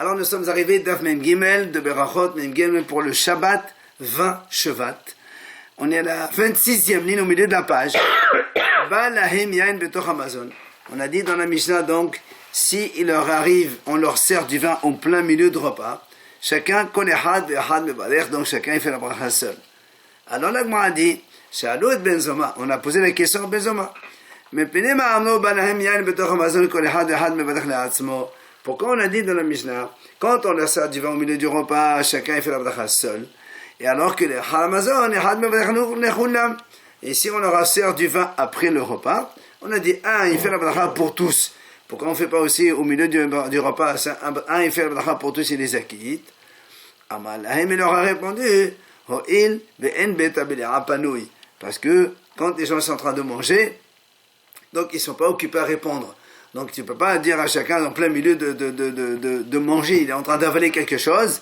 Alors nous sommes arrivés d'Af Mem Gimel, de Berachot Mem Gimel pour le Shabbat 20 Shevat. On est à la 26e ligne au milieu de la page. Balahim Yain Betoch Amazon. On a dit dans la Mishnah donc, si il leur arrive, on leur sert du vin au plein milieu de repas, chacun connaît had ve'had mebalech, donc chacun il fait la bracha seul. Alors là, on a dit, Shalou et Benzoma, on a posé la question à Benzoma. Mais pourquoi on a dit dans la Mishnah, quand on leur sert du vin au milieu du repas, chacun il fait la bracha seul, et alors que les haramazon et had mebalech nechulam, et si on leur sert du vin après le repas, on a dit un il fait la bracha pour tous. Pourquoi on ne fait pas aussi au milieu du repas, un il fait la bracha pour tous, il les acquitte. Amal, il leur a répondu, parce que quand les gens sont en train de manger, donc ils ne sont pas occupés à répondre. Donc tu ne peux pas dire à chacun en plein milieu de manger, il est en train d'avaler quelque chose,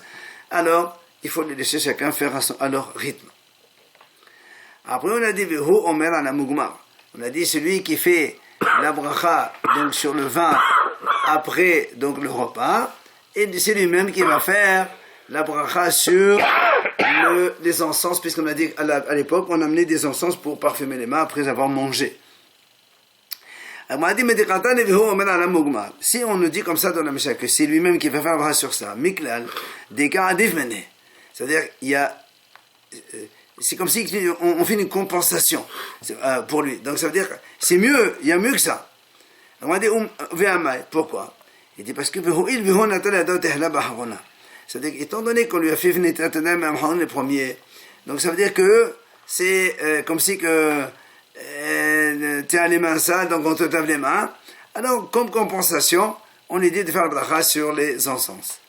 alors il faut les laisser chacun faire à leur rythme. Après on a dit, on a dit celui qui fait la bracha donc sur le vin après donc le repas, et c'est lui-même qui va faire la bracha sur les encens, puisqu'on a dit à l'époque on amenait des encens pour parfumer les mains après avoir mangé. Si on nous dit comme ça dans la Mishnah que c'est lui-même qui va faire la bracha sur ça, miklal c'est-à-dire il y a c'est comme si on fait une compensation pour lui. Donc ça veut dire c'est mieux, il y a mieux que ça. On va dire pourquoi? Il dit parce que c'est-à-dire étant donné qu'on lui a fait venir les premiers, donc ça veut dire que c'est comme si que tu as les mains sales, donc on te lave les mains. Alors comme compensation, on lui dit de faire la bracha sur les encens.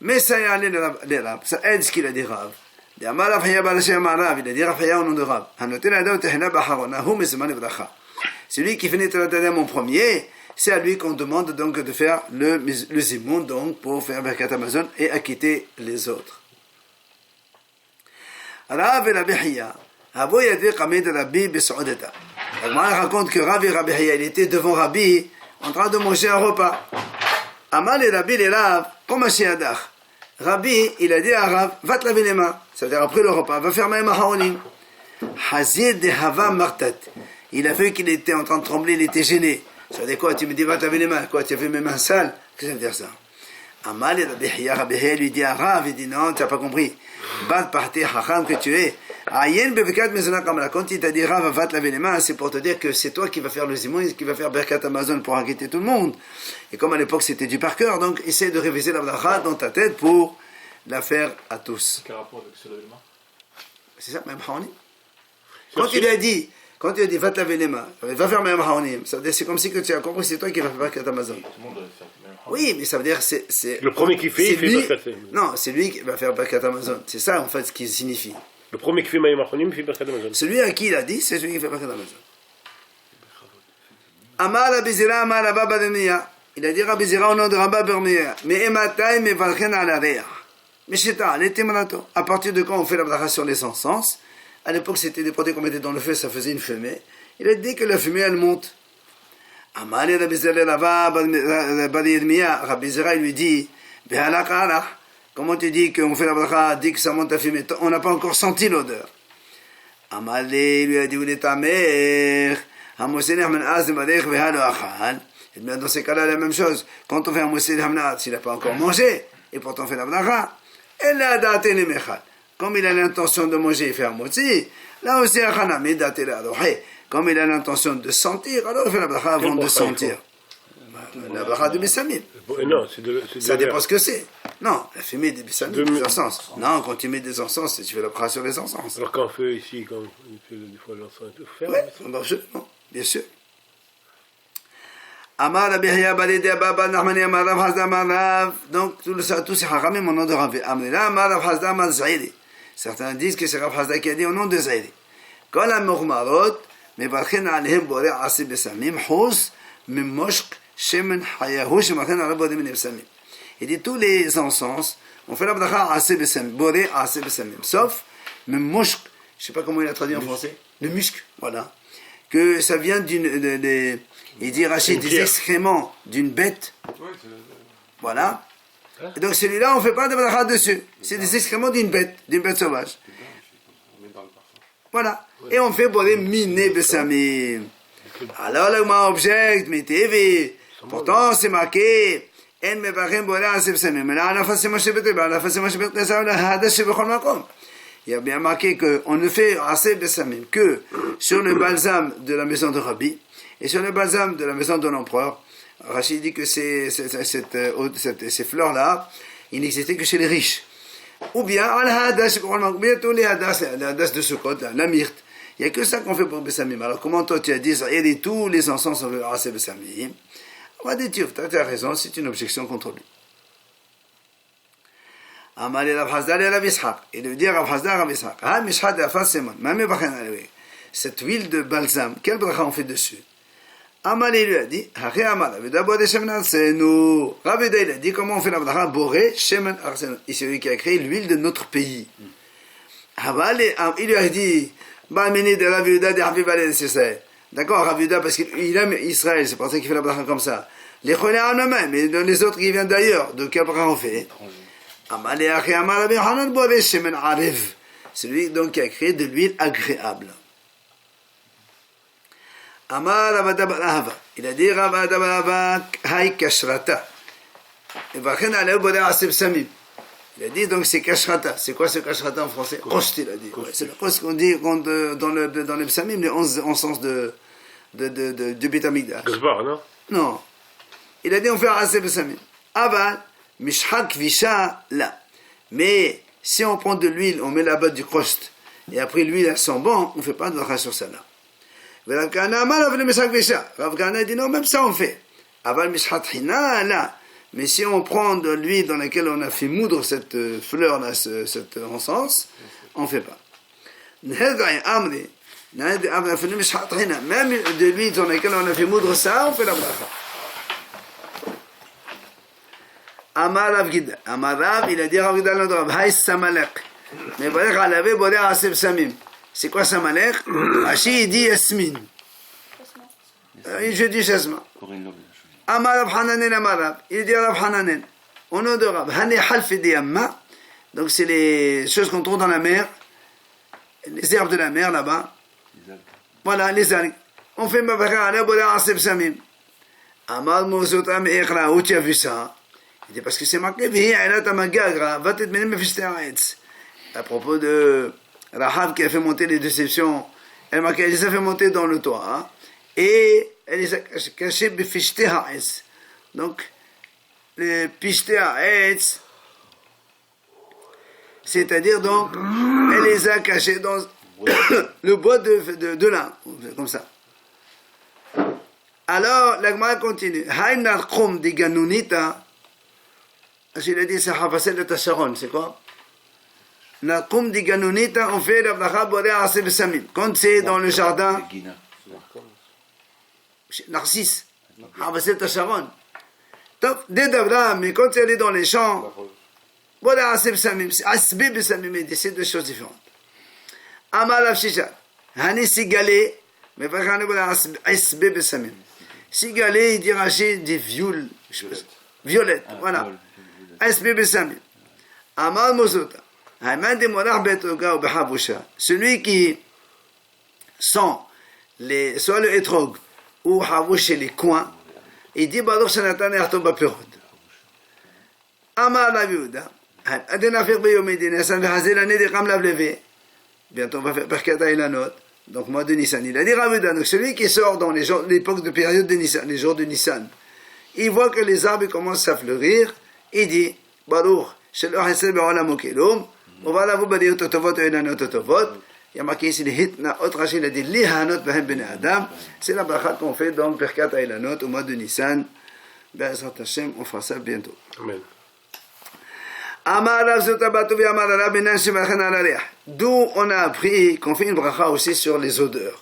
Mais ça y allait les Rav, ça aide ce qu'il a dit Rav. Il a dit Raphaël au nom de Rav. Celui qui finit mon premier, c'est à lui qu'on demande donc de faire le zimoun donc pour faire Birkat Hamazon et acquitter les autres. Rav et Rabbi Hiya, Avo Yadvi Kamid Rabbi Bes'odeta. Il raconte que Rav et Rabbi Hiya, il était devant Rabbi en train de manger un repas. Amal et Rabbi les Rav, comme Ashiadach. Rabbi, il a dit à Rav, va te laver les mains. C'est-à-dire après le repas, va faire Maïm Haolim. Hazir de Hava Martat. Il a vu qu'il était en train de trembler, il était gêné. Ça veut dire quoi? Tu me dis, va te laver les mains. Quoi? Tu as vu mes mains sales? Qu'est-ce que ça veut dire ça? Amal et Rabbi Hiya lui dit à Rav, il dit non, tu n'as pas compris. Bat parti Hacham que tu es. Ayen Bevekat Mezona Kamala. Quand il t'a dit Rav, va te laver les mains, c'est pour te dire que c'est toi qui vas faire le zimon, qui va faire Birkat Hamazon pour acquitter tout le monde. Et comme à l'époque c'était du par cœur, donc essaie de réviser la bracha dans ta tête pour la faire à tous. Quel rapport avec se laver les mains? C'est ça, même Haonim. Quand il a dit, va te laver les mains, va faire même Haonim, c'est comme si que tu as compris, c'est toi qui vas faire Birkat Hamazon. Tout le monde doit faire même Haonim. Oui, mais ça veut dire c'est le premier qui fait, il fait Birkat Hamazon. Non, c'est lui qui va faire Birkat Hamazon. C'est ça en fait ce qui signifie. Le premier qui fait Maïm Haonim, il fait Birkat Hamazon. Celui à qui il a dit, c'est celui qui fait Birkat Hamazon. Amar Abizira, Amar Rabba Barmiya. Il a dit Abizira au nom de Rabba Barmiya. Mais Ematai me valchen ala reach. Mais Sheta, l'été malato. À partir de quand on fait la bracha sur les encens? À l'époque, c'était des produits qu'on mettait dans le feu, ça faisait une fumée. Il a dit que la fumée, elle monte. Amar Abizira, Rabba Barmiya. Abizira, il lui dit, Behalak alach. Comment tu dis qu'on fait la bracha, dit que ça monte la fumée? On n'a pas encore senti l'odeur. Amalé lui a dit, où est ta mère? Dans ces cas-là, la même chose. Quand on fait un moussé d'hamnat, s'il n'a pas encore mangé, et pourtant on fait la bracha, comme il a l'intention de manger et faire un moussé, là aussi, comme il a l'intention de sentir, alors il fait la bracha avant de sentir. La bracha de Bessamim. Non, ça dépend ce que c'est. Non, la fumée des Bessamim, des encens. Non, quand tu mets des encens, tu fais la bracha sur les encens. Alors quand on fait ici, quand on fait des fois l'encens, il faut faire. Oui, absolument, bien sûr. Amar Rabbi Hiya Balidé Baba Nahmani Amar Rav Hazda Amar Rav. Donc, tous ces haramim au nom de Rav. Amrila Amar Rav Hazda Amar Zaïri. Certains disent que c'est Rav Hazda qui a dit au nom de Zaïri. Kol ha-mughmarot mevarchen alehem borei asi besamim hous mimoshk shemen hayahu shemarchen aleh borei min besamim. Il dit tous les encens, on fait la bracha asi besamim, borei asi besamim. Sauf mimoshk, je ne sais pas comment il a traduit en français, le musc, voilà. Que ça vient il dit Rachid, des excréments d'une bête, voilà, Et donc celui-là, on ne fait pas de bracha dessus. C'est des excréments d'une bête sauvage. On met dans le parfum. Voilà. Et on fait pour les miné besamim. Alors le ma objecte, mais TV. Pourtant, c'est marqué. En mevarem bora aseh besamim. Mais là, on a fait Moshe Beteba, on a fait Moshe Beteba, on a hadash bechol makom. Il y a bien marqué qu'on ne fait aseh besamim que sur le balsam de la maison de Rabbi et sur le balsam de la maison de l'empereur. Rachid dit que ces fleurs-là, il n'existait que chez les riches. Ou bien, tous les hadas de Sukkot, la myrte. Il n'y a que ça qu'on fait pour Bessamim. Alors, comment toi tu as dit, il y a tous les encens sont fait assez Bessamim? On va dire, tu as raison, c'est une objection contre lui. Amal el Abhazdar el Abishaq. Il veut dire Abhazdar el Abishaq. Ha, Mishhat el Afas Semon. Mamé Bachen Alwe. Cette huile de balsam, quel bracha on fait dessus? Amal lui a dit, Haché Amal, Avedabo de Shemen Arsenu. Rabeda il a dit, comment on fait la bracha? Boré Shemen Arsenu. Et c'est lui qui a créé l'huile de notre pays. Amal, il lui a dit, Bamini de Rav Yehuda de Habib Alel Israël. D'accord, Rav Yehuda, parce qu'il aime Israël, c'est pour ça qu'il fait la bracha comme ça. Les Cholé Anamem, mais les autres qui viennent d'ailleurs, de quel bracha on fait? Amal et Haché Amal, Rabbi Hanan Boré Shemen Arev. C'est lui donc qui a créé de l'huile agréable. Amar Rabada Barahava. Il a dit Rabada Barahava Hay Kashrata. Et Vachen Aleu Bode Asib Samim. Il a dit donc c'est Kashrata. C'est quoi ce Kashrata en français? Kost, il a dit. Ouais, c'est le Kost qu'on dit dans les Samim, les 11 sens de Beth Amikdash. Gazbar, non? Non. Il a dit on fait Asib Samim. Aval, Mishhak Visha, là. Mais si on prend de l'huile, on met là-bas du Kost, et après l'huile elle sent bon, on ne fait pas de bracha sur ça là. Rav Kahana dit non, même ça on fait. Aval Mishhat Hina, là. Mais si on prend de l'huile dans laquelle on a fait moudre cette fleur là, cet encens, on ne fait pas. Même de l'huile dans laquelle on a fait moudre ça, on fait la bracha. Amar Rav Gida, Amar Rav, il a dit Rav Gida l'Andrav, Haïs Samalek. Mais Barech Alavé, Bodé Aseb Samim. C'est quoi Samalek? Rashi, il dit Yasmin. Je dis Jasmin. Amar Rav Hananen, Amar Rav. Il dit Rav Hananen. Au nom de Rav, Hané Halfi Diyamma. Donc c'est les choses qu'on trouve dans la mer. Les herbes de la mer là-bas. Voilà, les algues. On fait Barech Alavé, Bodé Aseb Samim. Amar Mouzotam Ekra, où tu as vu ça? Il dit parce que c'est marqué à propos de Rahab qui a fait monter les déceptions. Elle les a fait monter dans le toit, hein, et elle les a cachées b'fishte ha'etz. Donc les pishte ha'etz, c'est-à-dire donc elle les a cachées dans le bois de lin, comme ça. Alors la Gemara continue. Haïnar khum di ganunita. Il a dit c'est Hafasel de Tacharon, c'est quoi? La Koum di Ganunita, on fait la bracha Boré Aseh Besamim. Quand c'est dans le jardin, Narcisse, Hafasel Tacharon. Top, dès d'Abraham, mais quand elle est dans les champs, Boré Aseh Besamim, c'est Asbe Besamim, c'est deux choses différentes. Amal Avshisha, Hani Sigalé, mais Vachane Boré Asbe Besamim. Sigalé, il dit Rachid, des violettes, voilà. Asbe Besamim. Amal Mosota. Celui qui sent soit le etrog ou havouche les coins, il dit Baruch Shanatan Ertov Bapirot. Amar Rav Yehuda, Adena Fer Beyomedin, Hassan Vehazel l'année des Ram Lav Levé. Bientôt on va faire Perkata et la note. Donc mois de Nissan. Il a dit Rav Yehuda, donc celui qui sort dans l'époque de période de Nissan, les jours de Nissan, il voit que les arbres commencent à fleurir, il dit Baruch Shelo Hesed Be'olam Okelum. On va là vous dire totovot et la note totovot. Il y a marqué ici les hitna, autre Rachid a dit lihanot behem ben Adam. C'est la bracha qu'on fait dans Perkat et la note au mois de Nissan. Be'ezrat Hashem, on fera ça bientôt. Amen. Amar Rav Zotabatu v'Amar Rav Benan Shemachan Alareah. D'où on a appris qu'on fait une bracha aussi sur les odeurs.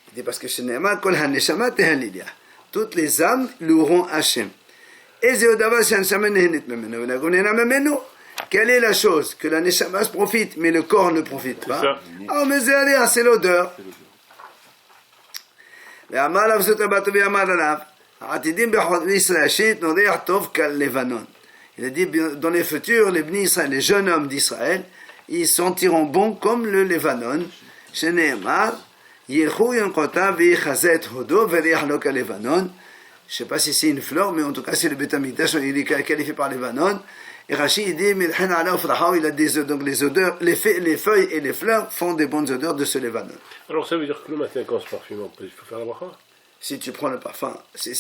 Il dit parce que chez Ne'ema kol haneshama tehalilia. Toutes les âmes loueront Hashem. Et Zéodavar Shanshama nehenit memeno. V'nagunena memeno. Quelle est la chose que la neshama se profite, mais le corps ne profite pas? Ah, mais c'est l'odeur. Il Il a dit, dans les futurs, les Bnei Israël, les jeunes hommes d'Israël, ils sentiront bon comme le Lévanon. Shene'emar, Yilchu Yonkota v'yichazet hodo v'liachlok Lévanon. Je ne sais pas si c'est une fleur, mais en tout cas, c'est le Beth Amikdash, il est qualifié par Lévanon. Et Rashi, il dit, il a des odeurs, donc les odeurs, les feuilles et les fleurs font des bonnes odeurs de ce Lévanon. Alors ça veut dire que le matin, quand on se parfume, il faut faire la bracha? Si tu prends le parfum, c'est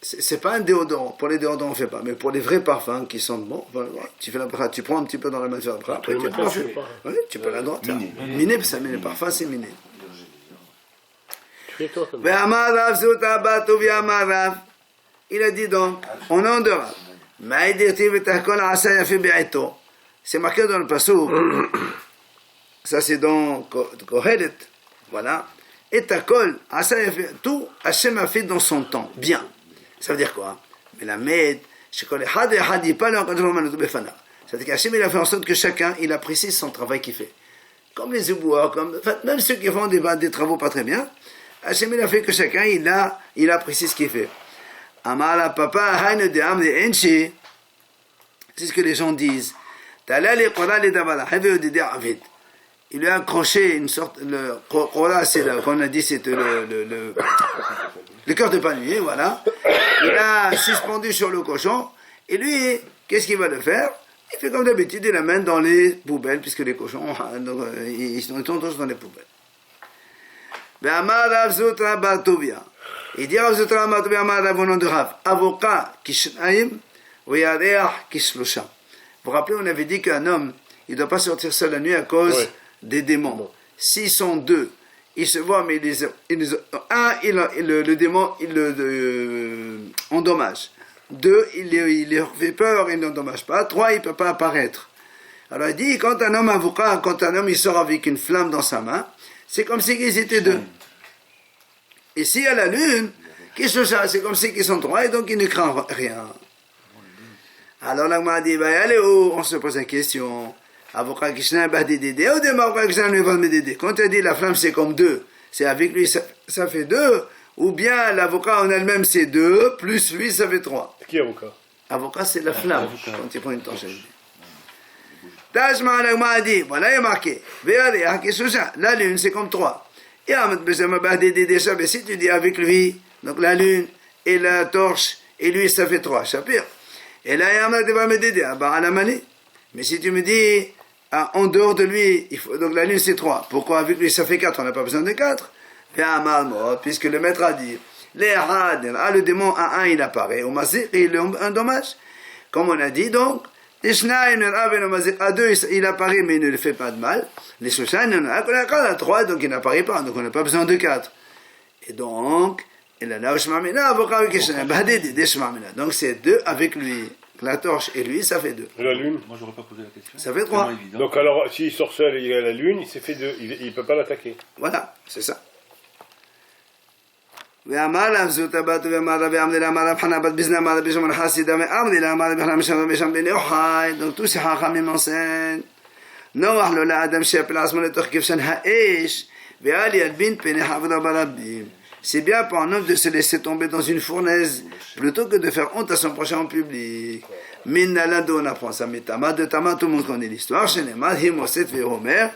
c'est pas un déodorant. Pour les déodorants, on ne fait pas. Mais pour les vrais parfums qui sentent bon, voilà, tu fais la bracha, tu prends un petit peu dans la main, tu fais la bracha. Après, tu prends. Oui, tu peux la droite. Miné, parce que le parfum, c'est miné. Tu fais toi comme ça. Il a dit donc, au nom de Rav, c'est marqué dans le passage. Ça, c'est dans Kohelet. Voilà. Et Takol, tout, Hachem a fait dans son temps. Bien. Ça veut dire quoi? Mais la med, c'est-à-dire qu'Hachem, il a fait en sorte que chacun, il apprécie son travail qu'il fait. Comme les éboueurs, même ceux qui font des travaux pas très bien, Hachem, il a fait que chacun, il apprécie ce qu'il fait. Amala papa, haine de âme de enchi. C'est ce que les gens disent. Il lui a accroché une sorte, le Qora, c'est comme on a dit, c'est le cœur de palmier, voilà. Il a suspendu sur le cochon, et lui, qu'est-ce qu'il va le faire? Il fait comme d'habitude, il l'amène dans les poubelles, puisque les cochons, donc, ils sont tous dans les poubelles. Il dit Rav Zutra Bar Tovia Amar Rav au nom de Rav, avocat kishnaim ou yareach kishlosha. Vous vous rappelez, on avait dit qu'un homme, il ne doit pas sortir seul la nuit à cause des démons. Bon. S'ils sont deux, ils se voient, mais le démon, il le endommage. Deux, il leur fait peur, il n'endommage pas. Trois, il ne peut pas apparaître. Alors il dit, quand un homme avocat, quand un homme il sort avec une flamme dans sa main, c'est comme s'ils étaient deux. Et s'il y a la lune, c'est comme si ils sont trois, et donc ils ne craignent rien. Alors l'Agma a dit, allez où? On se pose la question. Avocat Kishna Badidede, ou des Avocat Kishna ne va me dédé. Quand tu as dit la flamme c'est comme deux, c'est avec lui ça fait deux, ou bien l'avocat en elle-même c'est deux, plus lui ça fait trois. Qui est avocat? Avocat c'est la flamme, quand tu prends une torche. Tashma l'Agma a dit, voilà il est marqué, la lune c'est comme trois. Et si tu dis avec lui, donc la lune et la torche, et lui ça fait trois chapitres. Et là, il va me dire, à la manée. Mais si tu me dis, en dehors de lui, donc la lune c'est 3. Pourquoi avec lui ça fait 4? On n'a pas besoin de 4. Puisque le maître a dit, le démon à 1 il apparaît, au masir il endommage. Comme on a dit donc, à 2 il apparaît mais il ne le fait pas de mal. Les Shoshan, à 3 donc il n'apparaît pas, donc on n'a pas besoin de 4. Et donc, donc c'est 2 avec lui. La torche et lui, ça fait 2. Et la lune? Moi, j'aurais pas posé la question. Ça fait 3. Donc alors, s'il sort seul et il a la lune, il s'est fait 2. Il ne peut pas l'attaquer. Voilà, c'est ça. Donc tous ces hachamim enseignent. C'est bien pour un homme de se laisser tomber dans une fournaise plutôt que de faire honte à son prochain en public. Minalado, on apprend ça. Mais Tama, de Tama, tout le monde connaît l'histoire. Chez Neymar, Himoset et Homer,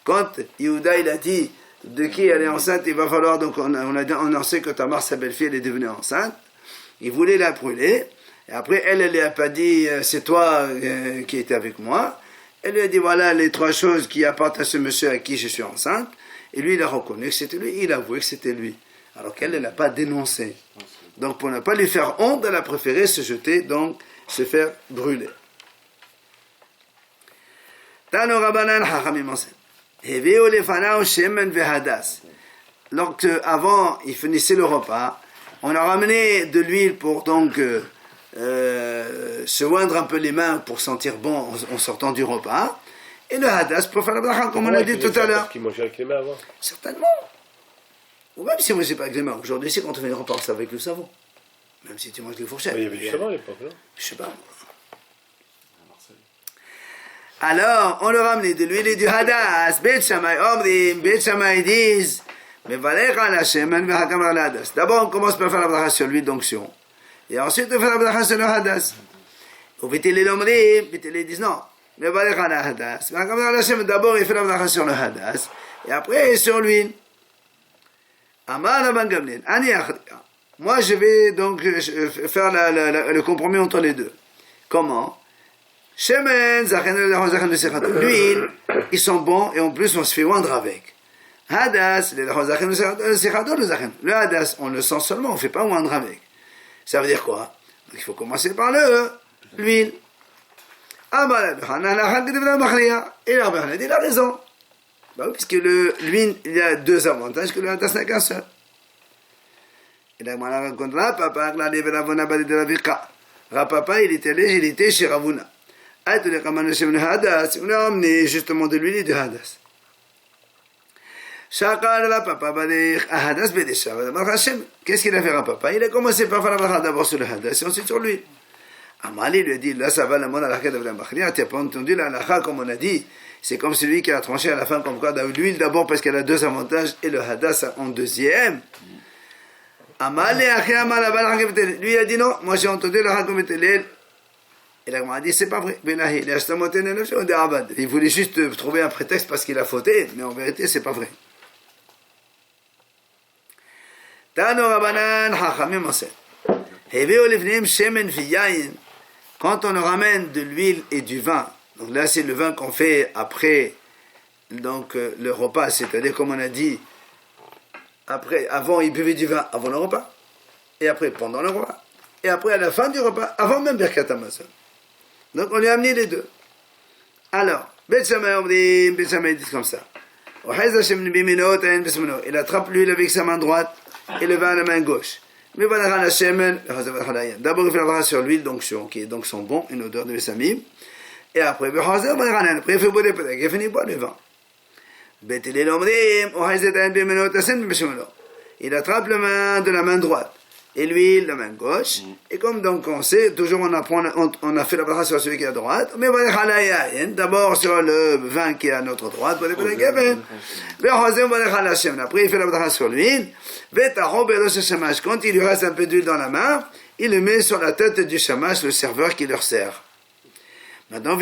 quand Yehuda il a dit de qui elle est enceinte, il va falloir, donc on sait que Tamar, sa belle-fille, elle est devenue enceinte. Il voulait la brûler. Et après, elle n'a pas dit c'est toi qui étais avec moi. Elle lui a dit voilà les 3 choses qui apportent à ce monsieur à qui je suis enceinte. Et lui, il a reconnu que c'était lui. Il a avoué que c'était lui. Alors qu'elle ne l'a pas dénoncé. Donc pour ne pas lui faire honte, elle a préféré se jeter, donc se faire brûler. Tano Rabbanan Chachamim enseigne. Heveo lefanao shemen vehadas. Donc avant, il finissait le repas. On a ramené de l'huile pour donc se oindre un peu les mains pour sentir bon en sortant du repas. Et le hadas pour faire la bracha, comme on a dit tout à l'heure. Parce qu'il mangeait avec les mains avant. Certainement. Ou même si on ne mangeait pas avec les mains. Aujourd'hui, c'est quand on fait une repas, c'est avec le savon. Même si tu manges les fourchettes. Il y avait du savon à l'époque, non? Je sais pas. Alors, on leur a amené de l'huile et du hadas. Bet Shammai Omrim, Bet Shammai disent, mais Valech al Hashem, D'abord, on commence par faire la bracha sur l'huile d'onction. Et ensuite, on fait la bracha sur le hadas. Ou Bétélé l'omrim, Bétélé disent non, ne va pas la hadas. Mais comme dans Hachem, d'abord, il fait la bracha sur le hadas, et après, sur l'huile. Amar Rabban Gamliel, Ani Achriya. Moi, je vais donc faire le compromis entre les deux. Comment? Shemen, l'huile, ils sont bons et en plus on se fait oindre avec. Hadas, le hadas, on le sent seulement, on ne fait pas oindre avec. Ça veut dire quoi? Donc, il faut commencer par l'huile. Et là, il a raison. Bah oui, puisque l'huile, il y a deux avantages que le hadas n'a qu'un seul. Et là, on raconte Rapapa, il était chez Ravuna. On a emmené justement de l'huile et de hadas. Qu'est-ce qu'il a fait Rapapa? Il a commencé par faire la bracha d'abord sur le hadas et ensuite sur l'huile. Amali lui a dit, là ça va la mona la de la Bachria, tu n'as pas entendu la halakha comme on a dit. C'est comme celui qui a tranché à la fin comme quoi l'huile d'abord parce qu'elle a deux avantages et le hadas en deuxième. Amali lui a dit non, moi j'ai entendu la halakha comme était. Et là, on a dit, c'est pas vrai. Il voulait juste trouver un prétexte parce qu'il a fauté, mais en vérité, c'est pas vrai. Quand on ramène de l'huile et du vin, donc là, c'est le vin qu'on fait après donc, le repas, c'est-à-dire, comme on a dit, avant, il buvait du vin avant le repas, et après, pendant le repas, et après, à la fin du repas, avant même Birkat Hamazon. Donc on lui a amené les deux. Alors, Bet Shammai dit comme ça. Il attrape l'huile avec sa main droite et le vin à la main gauche. D'abord il fait la bracha sur l'huile, qui est donc son bon, une odeur de Bessamim. Et après, il fait boire des pédales, il finit boire le vin. Il attrape la main de la main droite et l'huile, la main gauche. Et comme donc on sait, toujours on a fait la bracha sur celui qui est à droite, mais d'abord sur le vin qui est à notre droite, après il fait la bracha sur l'huile, quand il lui reste un peu d'huile dans la main, il le met sur la tête du shamash, le serveur qui leur sert. Maintenant,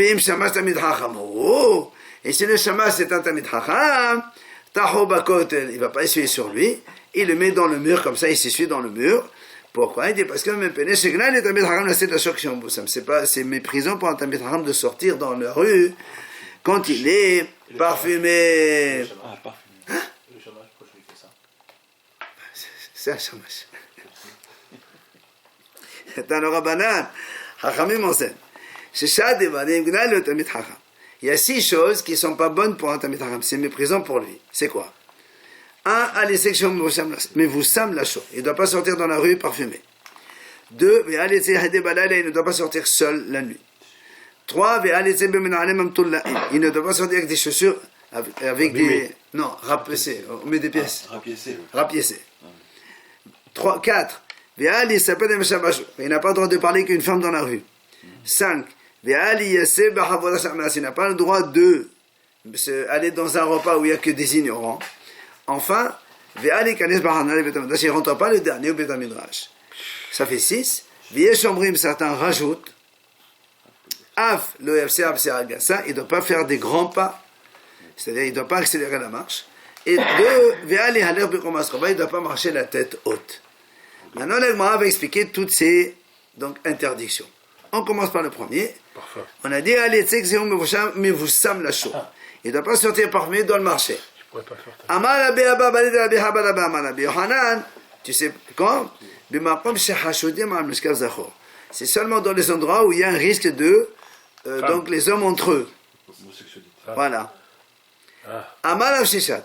et si le shamash est un tamid chacham, il ne va pas essuyer sur lui, il le met dans le mur, comme ça il s'essuie dans le mur. Pourquoi? Il dit parce que c'est méprisant pour un tamid chacham de sortir dans la rue quand il est parfumé. Ah, parfumé. Hein? Le chômage, pourquoi il fait ça? C'est un chômage. Dans le Rabbanan, Chachamim enseigne. Il y a 6 choses qui ne sont pas bonnes pour un tamid chacham. C'est méprisant pour lui. C'est quoi? 1. Mais vous sam la chaud. Il ne doit pas sortir dans la rue parfumé. 2. Il ne doit pas sortir seul la nuit. 3. Il ne doit pas sortir avec des chaussures avec des... Non, rapiécées. On met des pièces. Rapiécées. 4. Il n'a pas le droit de parler qu'une femme dans la rue. 5. Il n'a pas le droit d'aller dans un repas où il n'y a que des ignorants. Enfin, il ne rentre pas le dernier au Beit HaMidrash. Ça fait 6. Certains rajoutent. Il ne doit pas faire des grands pas. C'est-à-dire, il ne doit pas accélérer la marche. Et 2. Il ne doit pas marcher la tête haute. Maintenant, l'Agmara va expliquer toutes ces interdictions. On commence par le premier. Parfait. On a dit, mais vous sam la chaud. Il ne doit pas sortir parfumé dans le marché. Tu sais quand? C'est seulement dans les endroits où il y a un risque de donc les hommes entre eux. Voilà. Amal Rav Sheshet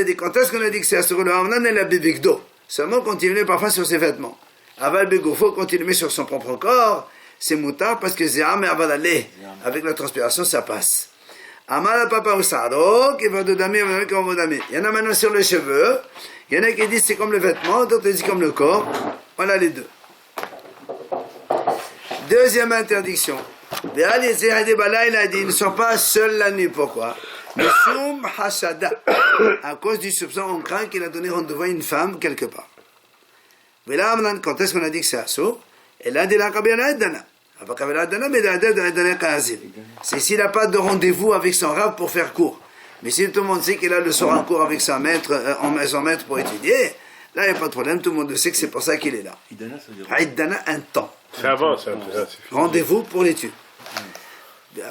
dit, quand est-ce qu'on a dit que c'est sur le Hamnan et la Bibikdo? Seulement quand il met parfois sur ses vêtements. Aval Begofo, quand il le met sur son propre corps, c'est moutard parce que Zéam et Avalale, avec la transpiration, ça passe. Amal Papa Oussaro, qui va de dami, il y en a maintenant sur les cheveux, il y en a qui disent c'est comme le vêtement, d'autres disent comme le corps. Voilà les deux. Deuxième interdiction. Il a dit, ils ne sont pas seuls la nuit. Pourquoi? À cause du soupçon, on craint qu'il a donné rendez-vous à une femme quelque part. Voilà, quand est-ce qu'on a dit que c'est assourd? Et là, il a Dana. C'est s'il n'a pas de rendez-vous avec son rab pour faire cours. Mais si tout le monde sait qu'il a le soir en cours avec son maître pour étudier, là, il n'y a pas de problème, tout le monde sait que c'est pour ça qu'il est là. Il donne un temps. C'est avant, ça. Rendez-vous pour l'étude.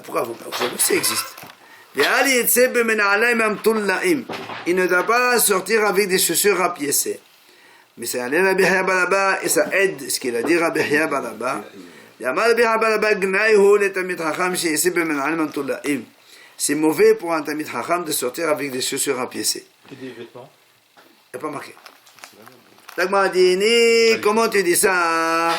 Pourquoi vous ça existe. Il ne doit pas sortir avec des chaussures rapiécées. Mais c'est allé Rabbi Yahya Baraba et ça aide ce qu'il a dit Rabbi Yahya Baraba. C'est mauvais pour un Tamid Chacham de sortir avec des chaussures rapiécées. Et des vêtements? Il n'y a pas marqué. L'Agma dit, comment tu dis ça?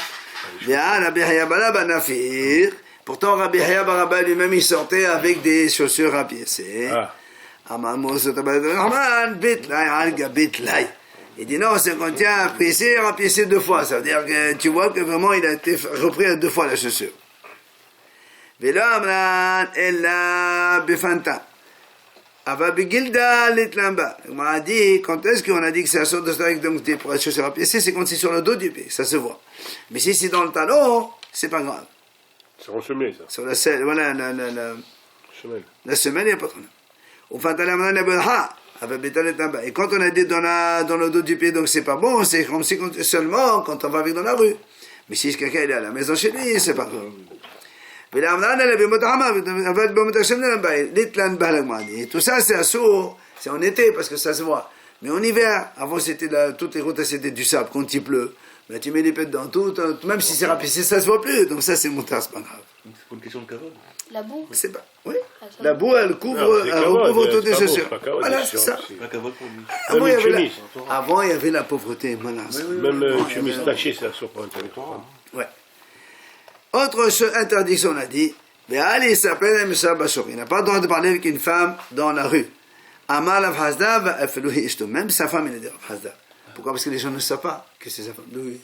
Rabbi Yahya Baraba Nafir. Pourtant, Rabbi Yahya Baraba lui-même, il sortait avec des chaussures rapiécées. Il dit non, c'est qu'on tient rapiécé 2 fois. Ça veut dire que tu vois que vraiment il a été repris 2 fois la chaussure. Velo amran ella befanta. Ava bigilda litlamba. On m'a dit, quand est-ce qu'on a dit que c'est la sorte de avec donc des chaussures rapiécées, c'est quand c'est sur le dos du pied, ça se voit. Mais si c'est dans le talon, c'est pas grave. C'est en semelle, ça. Sur la selle, voilà, la semelle, il n'y a pas de problème. Ou fantalamran la et quand on a dit dans le dos du pied, donc c'est pas bon, c'est comme si seulement quand on va avec dans la rue. Mais si quelqu'un est à la maison chez lui, c'est pas grave. Et tout ça, c'est assourd, c'est en été parce que ça se voit. Mais en hiver, avant toutes les routes c'était du sable, quand il pleut. Mais tu mets les pètes dans tout, même si c'est rapissé, ça se voit plus. Donc ça, c'est moutard, c'est pas grave. C'est pas une question de cavode. La boue? C'est pas. Oui. La boue, elle recouvre toutes les chaussures. Voilà, c'est ça. C'est pas cavode pour lui. Avant, il y avait la pauvreté. Voilà. Même chemise tachée, c'est assourd pour un Tamid Chacham. Ouais. Autre interdiction, on a dit, il n'a pas le droit de parler avec une femme dans la rue. Même sa femme, il est dit Hasda. Pourquoi? Parce que les gens ne savent pas que c'est sa femme. Oui.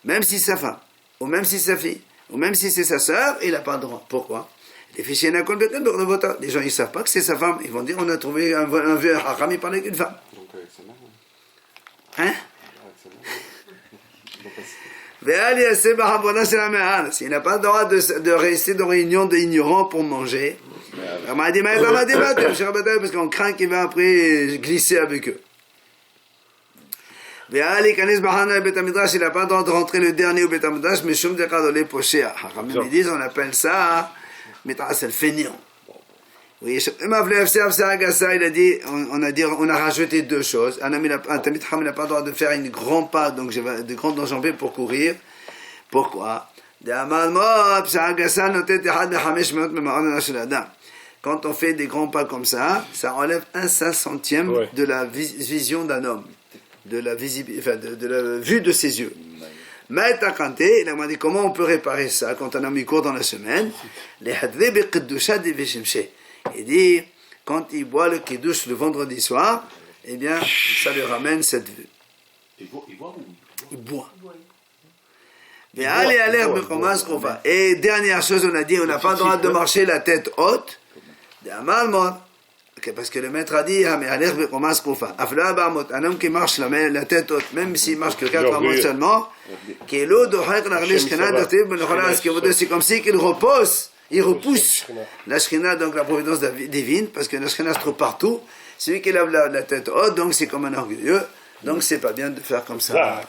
Même si c'est sa femme, ou même si c'est sa fille, ou même si c'est sa sœur, il n'a pas le droit. Pourquoi? Les gens ils ne savent pas que c'est sa femme. Ils vont dire on a trouvé un vieux haram, il parlait avec une femme. Donc avec sa mère. Hein? Il n'a pas le droit de rester dans une réunion d'ignorants pour manger. Parce qu'on craint qu'il va après glisser avec eux. Il n'a pas le droit de rentrer le dernier au Beth Amidrash, mais ils disent on appelle ça le feignant. Oui, il a dit, on a rajouté 2 choses. Un Tamid Chacham n'a pas le droit de faire une grande pas, donc j'ai de grandes enjambées pour courir. Pourquoi? Quand on fait des grands pas comme ça, ça enlève 1/500 de la vision d'un homme, de la vue de ses yeux. Maître Kanté, il m'a dit comment on peut réparer ça quand un homme il court dans la semaine. Il dit, quand il boit le kiddush le vendredi soir, eh bien, ça lui ramène cette vue. Il boit ou il boit. Et dernière chose, on a dit, on n'a pas le droit de marcher la tête haute. Parce que le maître a dit, un homme qui marche la tête haute, même s'il marche que 4 mois seulement, c'est comme si qu'il repose. Il repousse la Shekhinah, donc la providence divine, parce que la Shekhinah se trouve partout. Celui qui lève la tête haute, donc c'est comme un orgueilleux, donc c'est pas bien de faire comme ça.